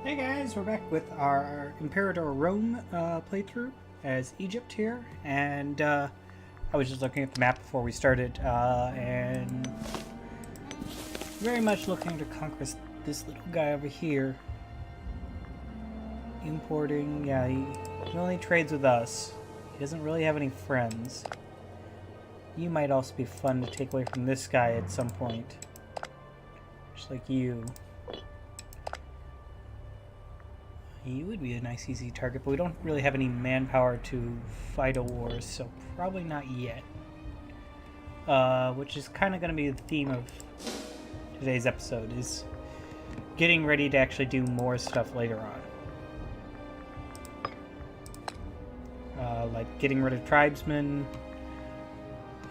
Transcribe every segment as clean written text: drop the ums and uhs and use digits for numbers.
Hey guys, we're back with our Imperator Rome playthrough as Egypt here, and I was just looking at the map before we started, and very much looking to conquer this little guy over here. Importing, yeah, he only trades with us. He doesn't really have any friends. You might also be fun to take away from this guy at some point. Just like you. He would be a nice easy target, but we don't really have any manpower to fight a war, so probably not yet. Which is kind of going to be the theme of today's episode, is getting ready to actually do more stuff later on. Like getting rid of tribesmen,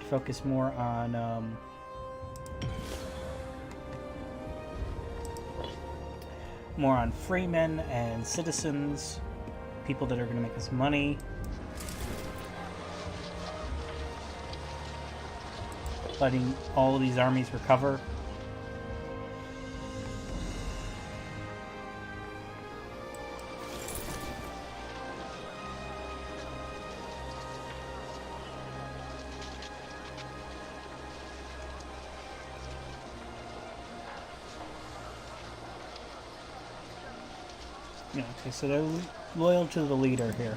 focus more on freemen and citizens, people that are going to make us money. Letting all of these armies recover. Yeah, okay, so they're loyal to the leader here.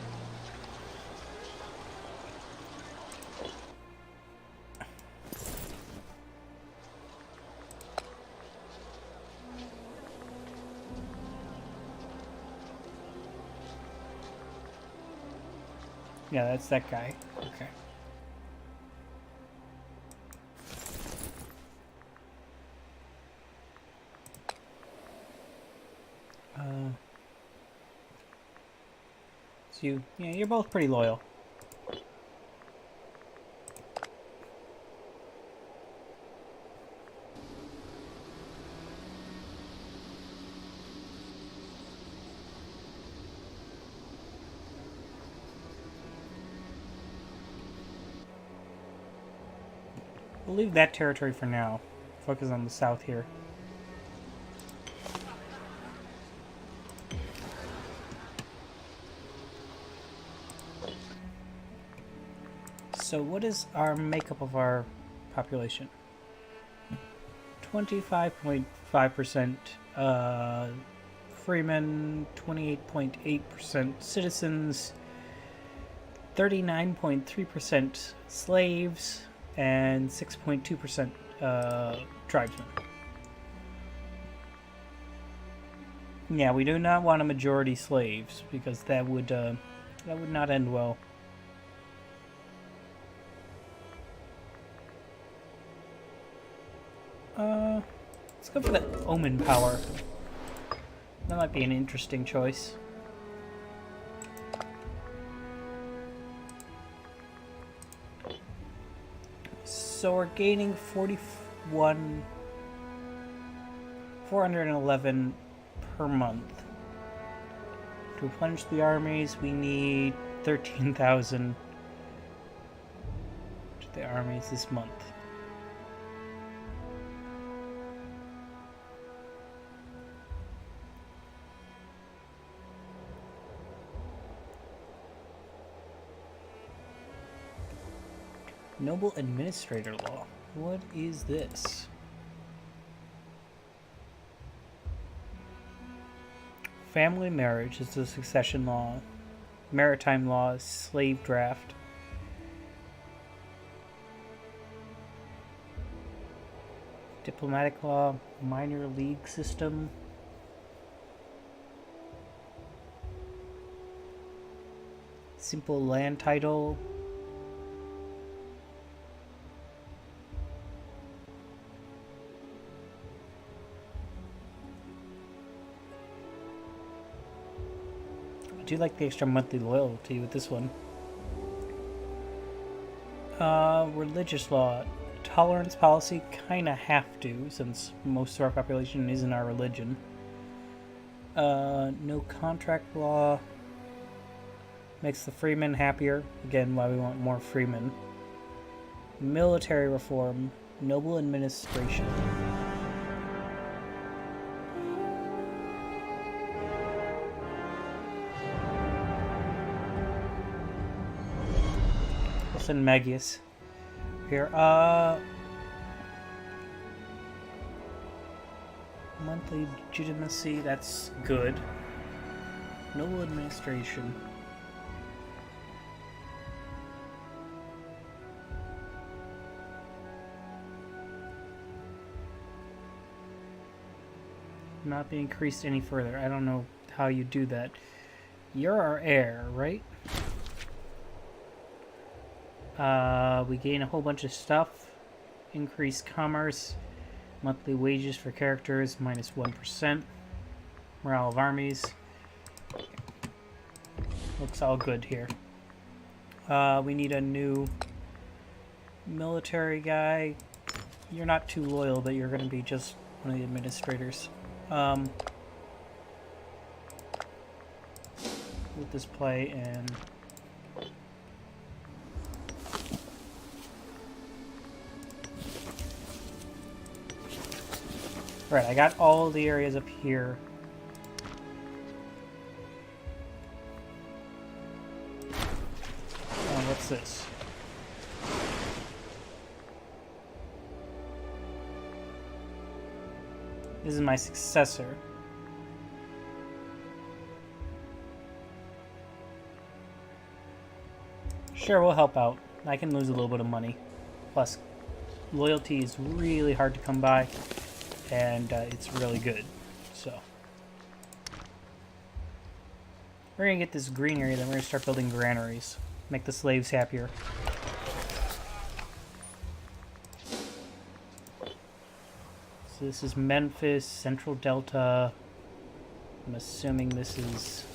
Yeah, that's that guy. Okay. So you're both pretty loyal. We'll leave that territory for now. Focus on the south here. So what is our makeup of our population? 25.5% freemen, 28.8% citizens, 39.3% slaves, and 6.2% tribesmen. Yeah, we do not want a majority slaves because that would not end well. Let's go for that omen power. That might be an interesting choice. So we're gaining 411 per month. To replenish the armies, we need 13,000 to the armies this month. Noble Administrator Law. What is this? Family marriage is the succession law. Maritime law is slave draft. Diplomatic law, minor league system. Simple land title. I do like the extra monthly loyalty with this one. Religious law. Tolerance policy, kinda have to, since most of our population isn't our religion. No contract law. Makes the freemen happier. Again, why we want more freemen. Military reform. Noble administration. send Magius here. Monthly legitimacy, that's good. No administration. Not be increased any further. I don't know how you do that. You're our heir, right? We gain a whole bunch of stuff. Increase commerce. Monthly wages for characters, minus 1%. Morale of armies. Looks all good here. We need a new military guy. You're not too loyal, but you're going to be just one of the administrators. Let this play and right, I got all the areas up here. Oh, what's this? This is my successor. Sure, we'll help out. I can lose a little bit of money. Plus, loyalty is really hard to come by, and it's really good. So, we're going to get this green area, then we're going to start building granaries. Make the slaves happier. So this is Memphis, Central Delta. I'm assuming this is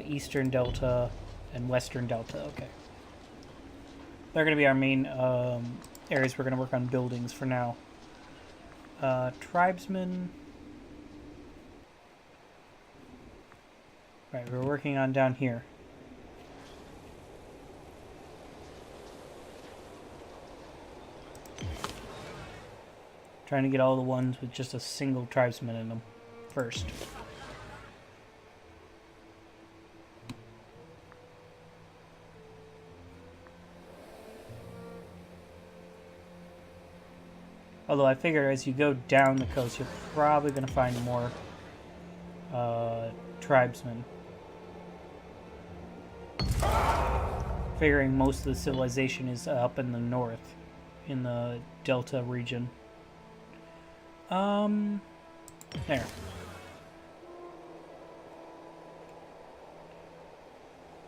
Eastern Delta and Western Delta. Okay. They're going to be our main areas we're going to work on buildings for now. Tribesmen. Right, we're working on down here. Trying to get all the ones with just a single tribesman in them first. Although I figure as you go down the coast, you're probably going to find more tribesmen. Figuring most of the civilization is up in the north, in the Delta region. There.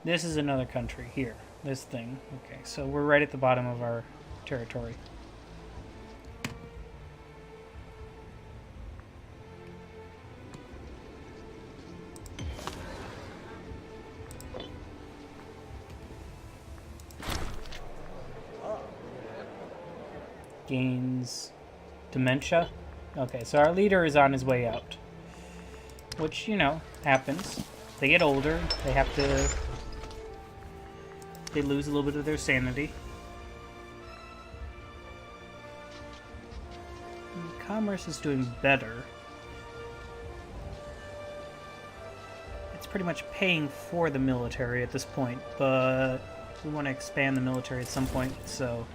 This is another country here. This thing. Okay, so we're right at the bottom of our territory. Gains dementia. Okay, so our leader is on his way out. Which, you know, happens. They get older, they have to... They lose a little bit of their sanity. And commerce is doing better. It's pretty much paying for the military at this point, but we want to expand the military at some point, so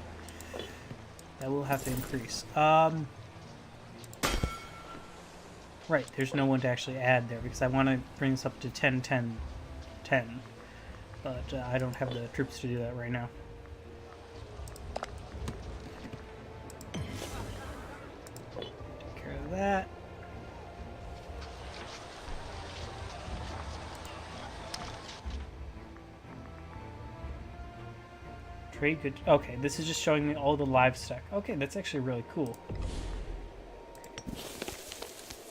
that will have to increase. Right, there's no one to actually add there because I want to bring this up to 10, 10, 10. But I don't have the troops to do that right now. Take care of that. Trade good. Okay, this is just showing me all the livestock. Okay, that's actually really cool.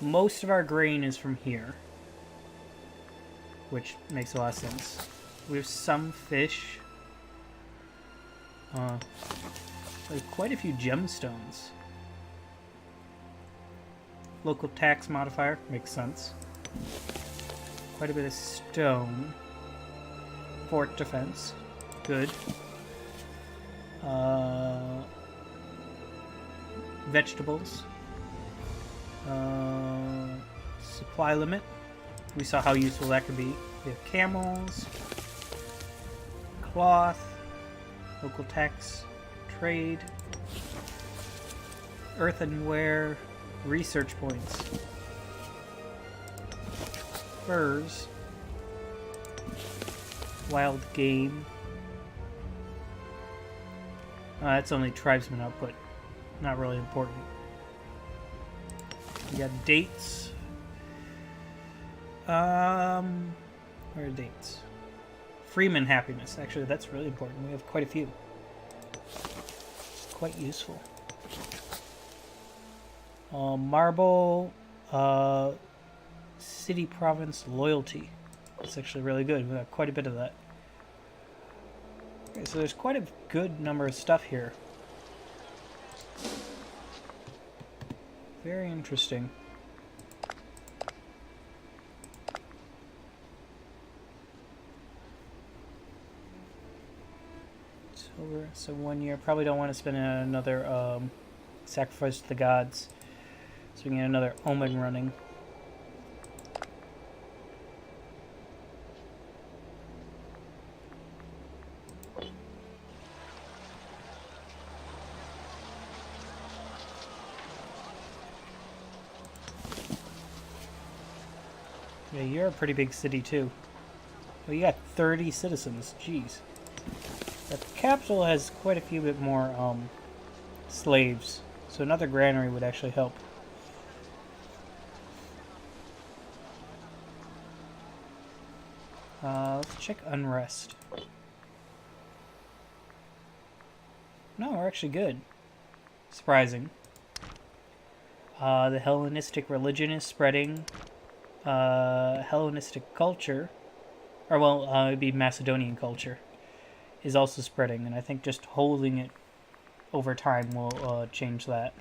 Most of our grain is from here, which makes a lot of sense. We have some fish. There's quite a few gemstones. Local tax modifier, makes sense. Quite a bit of stone. Fort defense, good. Vegetables. Supply limit. We saw how useful that could be. We have camels, cloth, Local tax, trade, earthenware, research points, furs, wild game. That's only tribesman output. Not really important. We got dates. Where are dates? Freeman happiness. Actually, that's really important. We have quite a few. It's quite useful. Marble. City province loyalty. That's actually really good. We got quite a bit of that. Okay, so there's quite a good number of stuff here. Very interesting. So 1 year. Probably don't want to spend another sacrifice to the gods. So we can get another omen running. Yeah, you're a pretty big city too. Well, you got 30 citizens. Jeez. The capital has quite a few bit more slaves, so another granary would actually help. Let's check unrest. No, we're actually good. Surprising. The Hellenistic religion is spreading. Hellenistic culture, or well, it'd be Macedonian culture, is also spreading, and I think just holding it over time will change that.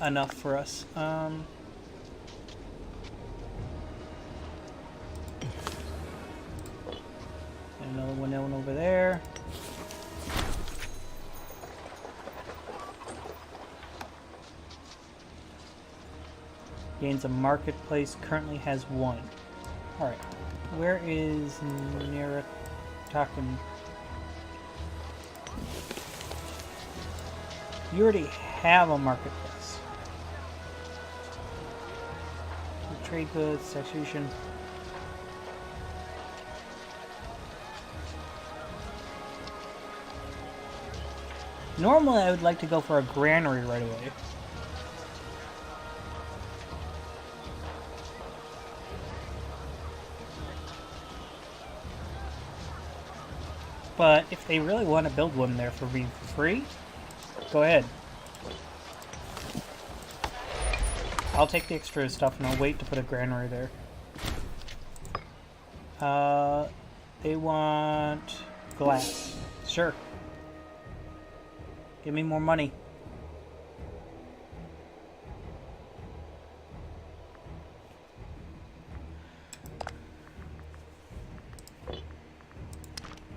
Enough for us. Another one over there. Gains a marketplace, currently has 1. Alright, where is Naratakan? You already have a marketplace. Trade goods, taxation. Normally I would like to go for a granary right away. But if they really want to build one there for me for free, go ahead. I'll take the extra stuff and I'll wait to put a granary there. They want glass. Sure. Give me more money.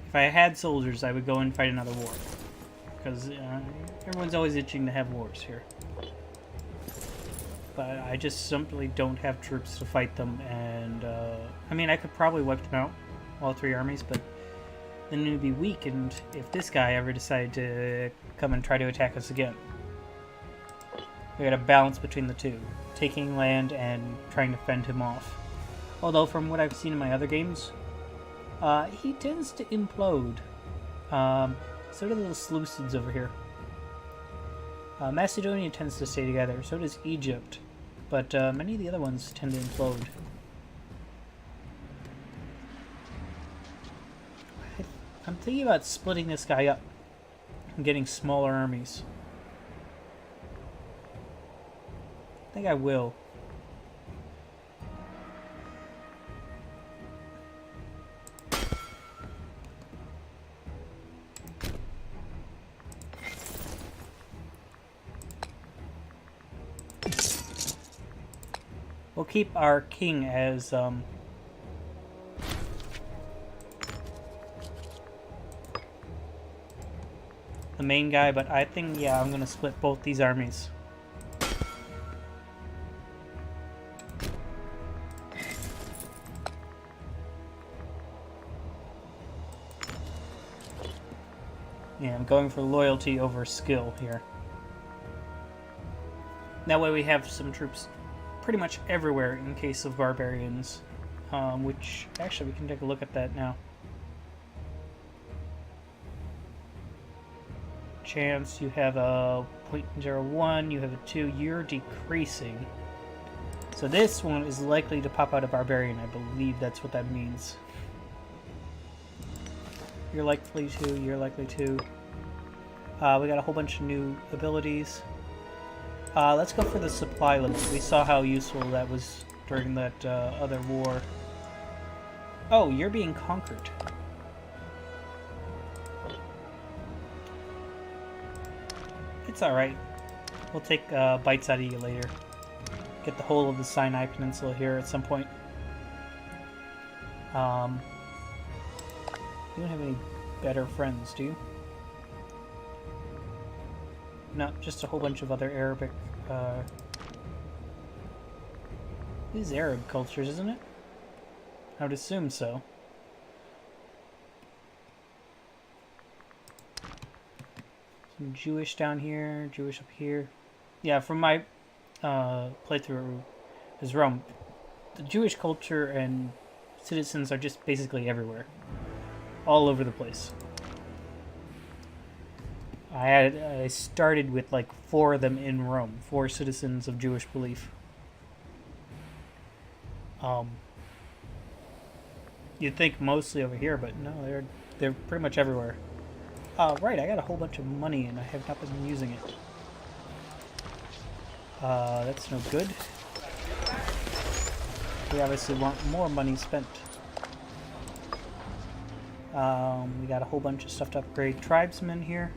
If I had soldiers, I would go and fight another war. Because everyone's always itching to have wars here. But I just simply don't have troops to fight them, and I mean, I could probably wipe them out, all 3 armies, but then it would be weakened if this guy ever decided to come and try to attack us again. We got a balance between the two, taking land and trying to fend him off. Although, from what I've seen in my other games, he tends to implode. So do the Seleucids over here. Macedonia tends to stay together, so does Egypt. But many of the other ones tend to implode. I'm thinking about splitting this guy up and getting smaller armies. I think I will. We'll keep our king as the main guy, but I think, yeah, I'm gonna split both these armies. Yeah, I'm going for loyalty over skill here. That way we have some troops pretty much everywhere in case of barbarians. Which, actually, we can take a look at that now. Chance, you have a 0.01, you have a 2, you're decreasing. So this one is likely to pop out a barbarian, I believe that's what that means. You're likely to, you're likely to. We got a whole bunch of new abilities. Let's go for the supply limit. We saw how useful that was during that other war. Oh, you're being conquered. It's alright. We'll take bites out of you later. Get the whole of the Sinai Peninsula here at some point. You don't have any better friends, do you? No, just a whole bunch of other Arabic... These Arab cultures, isn't it? I would assume so. Some Jewish down here, Jewish up here. Yeah, from my playthrough as Rome, the Jewish culture and citizens are just basically everywhere. All over the place. I started with like 4 of them in Rome, 4 citizens of Jewish belief. You'd think mostly over here, but no, they're pretty much everywhere. Right, I got a whole bunch of money and I have not been using it. That's no good. We obviously want more money spent. We got a whole bunch of stuff to upgrade. Tribesmen here.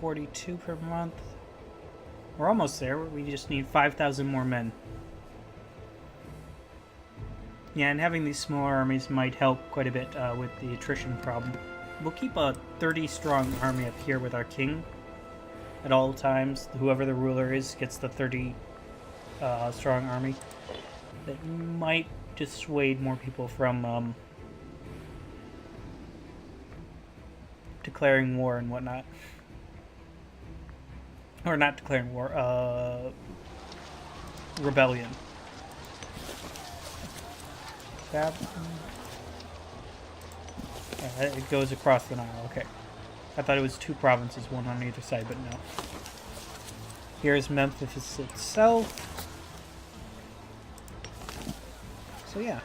$42 per month. We're almost there. We just need 5,000 more men. Yeah, and having these smaller armies might help quite a bit with the attrition problem. We'll keep a 30-strong army up here with our king at all times. Whoever the ruler is gets the 30-strong army. That might dissuade more people from declaring war and whatnot. Or not declaring war, rebellion. Yeah, it goes across the Nile, okay. I thought it was 2 provinces, one on either side, but no. Here's Memphis itself. So yeah.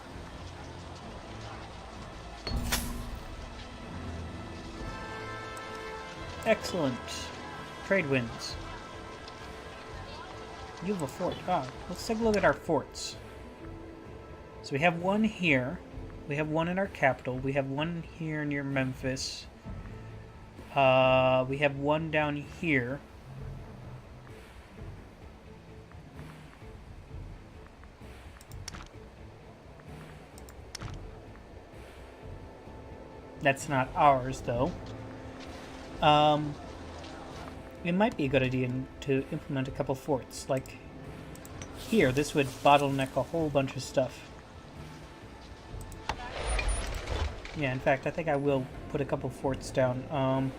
Excellent. Trade winds. You have a fort. Ah, let's take a look at our forts. So we have one here. We have one in our capital. We have one here near Memphis. We have one down here. That's not ours, though. It might be a good idea to implement a couple forts. Like, here, this would bottleneck a whole bunch of stuff. Yeah, in fact, I think I will put a couple forts down.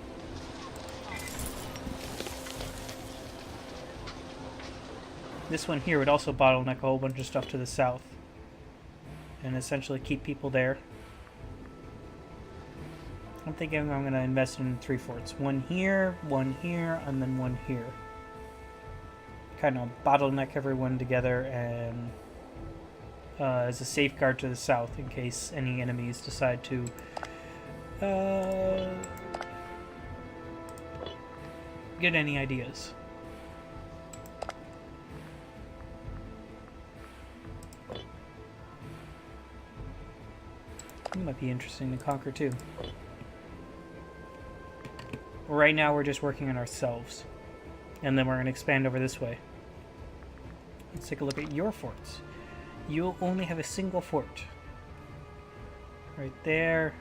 This one here would also bottleneck a whole bunch of stuff to the south. And essentially keep people there. I'm thinking I'm going to invest in 3 forts. One here, and then one here. Kind of bottleneck everyone together and as a safeguard to the south in case any enemies decide to get any ideas. It might be interesting to conquer too. Right now we're just working on ourselves. And then we're going to expand over this way. Let's take a look at your forts. You'll only have a single fort. Right there.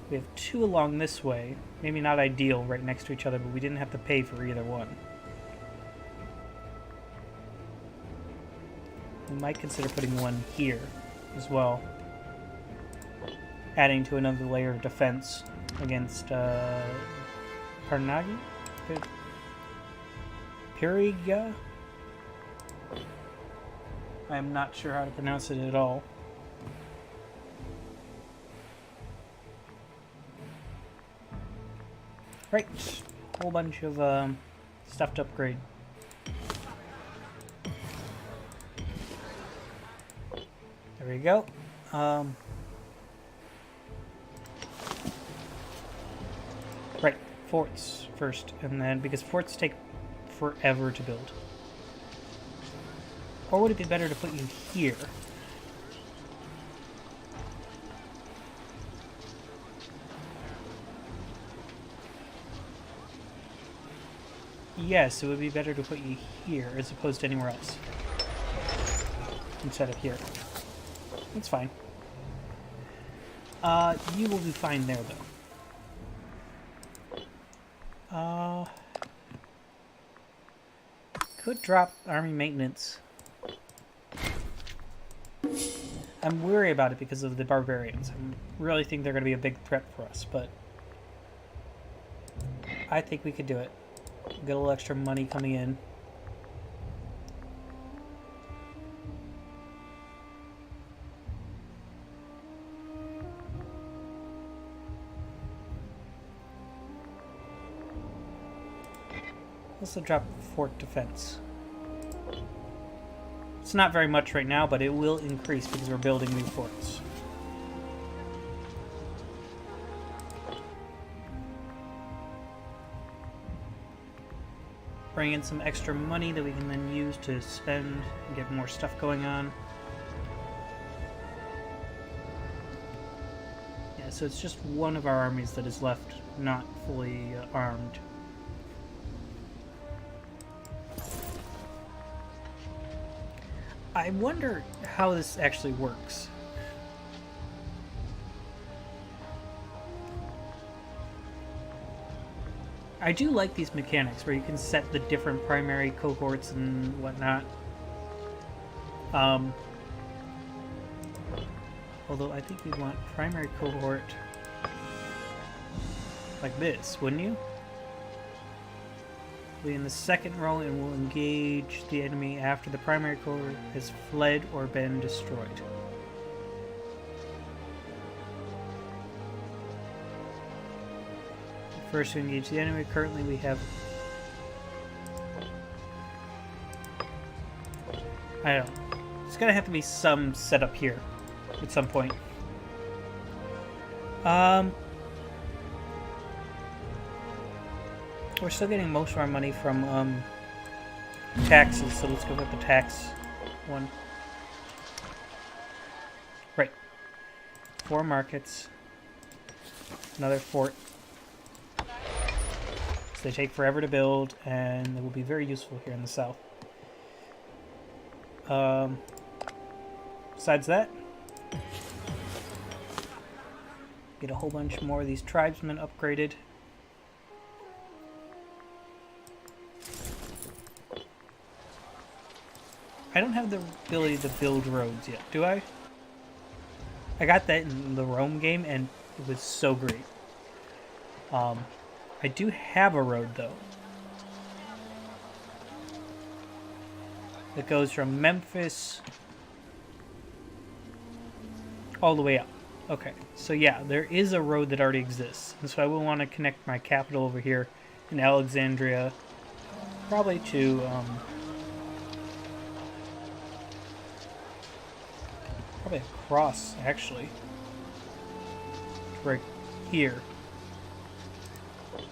We have 2 along this way. Maybe not ideal right next to each other, but we didn't have to pay for either one. We might consider putting one here as well. Adding to another layer of defense against Parnagi? Piriga? I'm not sure how to pronounce it at all. Right, whole bunch of stuff to upgrade. There we go. Right, forts first, and then because forts take forever to build. Or would it be better to put you here? Yes, it would be better to put you here as opposed to anywhere else. Instead of here. That's fine. You will be fine there, though. Could drop army maintenance. I'm worried about it because of the barbarians. I really think they're going to be a big threat for us, but I think we could do it. Get a little extra money coming in. Also drop fort defense. It's not very much right now, but it will increase because we're building new forts. Bring in some extra money that we can then use to spend and get more stuff going on. Yeah, so it's just one of our armies that is left not fully armed. I wonder how this actually works. I do like these mechanics where you can set the different primary cohorts and whatnot. Although I think you'd want primary cohort like this, wouldn't you? Be in the second row and will engage the enemy after the primary cohort has fled or been destroyed. First to engage the enemy. Currently we have... I don't know. There's gonna have to be some setup here at some point. We're still getting most of our money from taxes, so let's go with the tax one. Right. 4 markets. Another fort. So they take forever to build, and they will be very useful here in the south. Besides that, get a whole bunch more of these tribesmen upgraded. I don't have the ability to build roads yet, do I? I got that in the Rome game, and it was so great. I do have a road, though. That goes from Memphis all the way up. Okay, so yeah, there is a road that already exists. And so I will want to connect my capital over here in Alexandria, probably to... probably across, actually. Right here.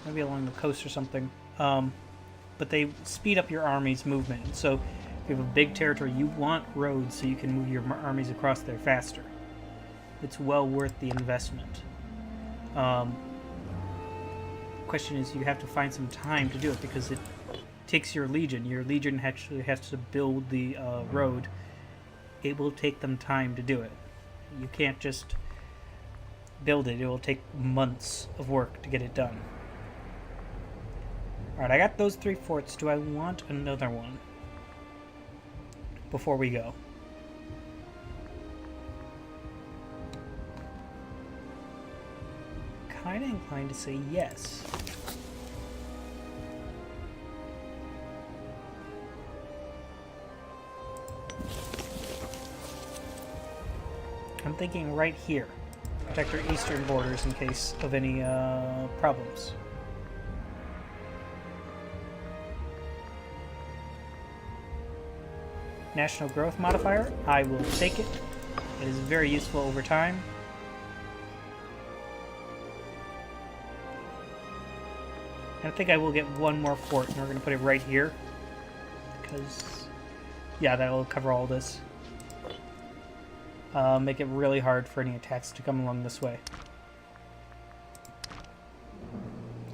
Maybe along the coast or something. But they speed up your army's movement. So if you have a big territory, you want roads so you can move your armies across there faster. It's well worth the investment. question is you have to find some time to do it because it takes your legion. Your legion actually has to build the road. It will take them time to do it. You can't just build it. It will take months of work to get it done. Alright, I got those 3 forts. Do I want another one before we go? Kinda inclined to say yes. I'm thinking right here. Protect our eastern borders in case of any problems. National growth modifier, I will take it. It is very useful over time. I think I will get one more fort, and we're going to put it right here. Because, yeah, that will cover all this. Make it really hard for any attacks to come along this way.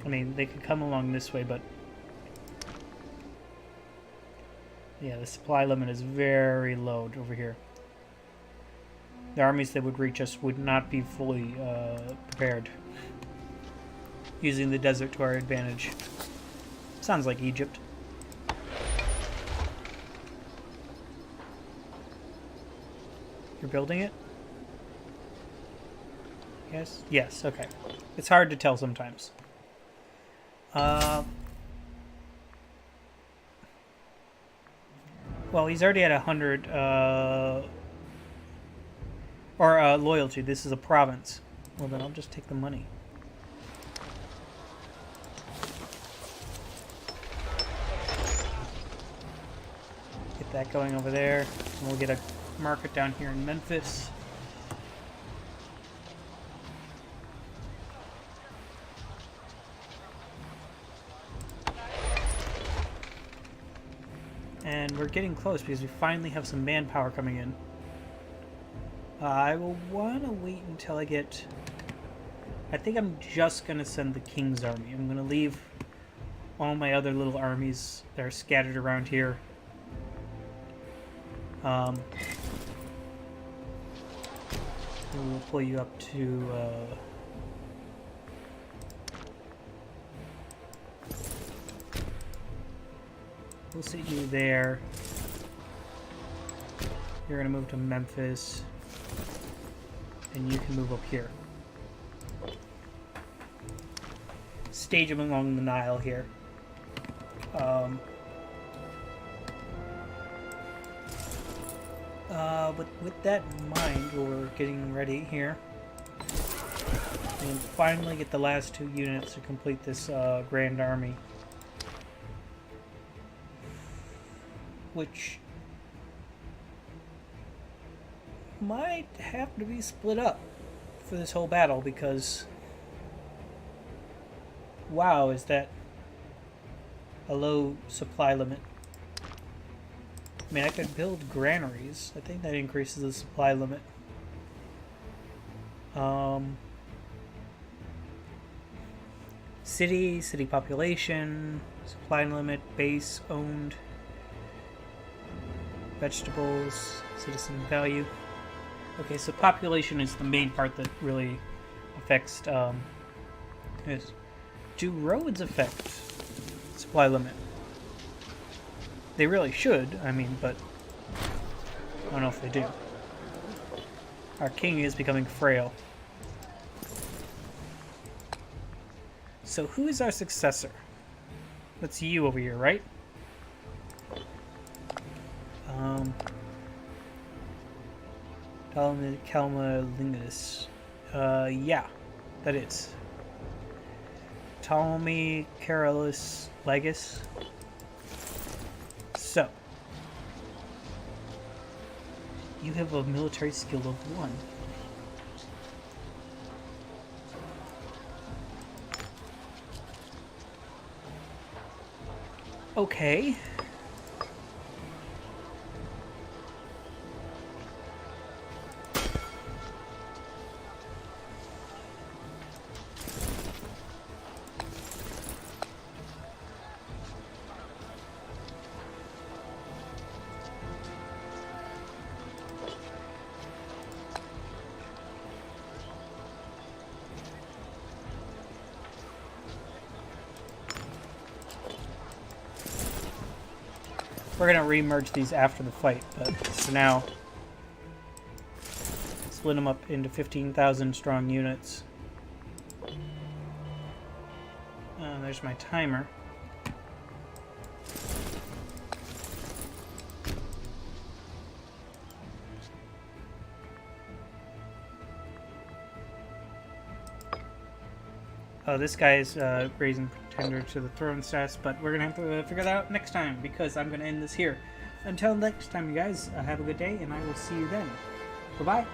I mean, they could come along this way, but... yeah, the supply limit is very low over here. The armies that would reach us would not be fully prepared. Using the desert to our advantage. Sounds like Egypt. You're building it? Yes? Yes, okay. It's hard to tell sometimes. Well, he's already at 100, loyalty. This is a province. Well, then I'll just take the money. Get that going over there. And we'll get a market down here in Memphis. And we're getting close because we finally have some manpower coming in. I will want to wait until I get... I think I'm just going to send the King's army. I'm going to leave all my other little armies that are scattered around here. We'll pull you up to... we'll sit you there. You're going to move to Memphis. And you can move up here. Stage them along the Nile here. But with that in mind, we're getting ready here. And finally get the last 2 units to complete this Grand Army. Which might have to be split up for this whole battle because wow, is that a low supply limit. I mean, I could build granaries. I think that increases the supply limit. City population, supply limit, base owned, vegetables, citizen value. Okay, so population is the main part that really affects, do roads affect supply limit? They really should, I mean, but I don't know if they do. Our king is becoming frail. So who is our successor? That's you over here, right? Calmalingus. Yeah, that is. Ptolemy Carolus Legis. So, you have a military skill of 1. Okay. We're gonna re-merge these after the fight, but for now, split them up into 15,000 strong units. There's my timer. Oh, this guy's raising pretender to the throne stats, but we're going to have to figure that out next time, because I'm going to end this here. Until next time, you guys, have a good day, and I will see you then. Bye-bye.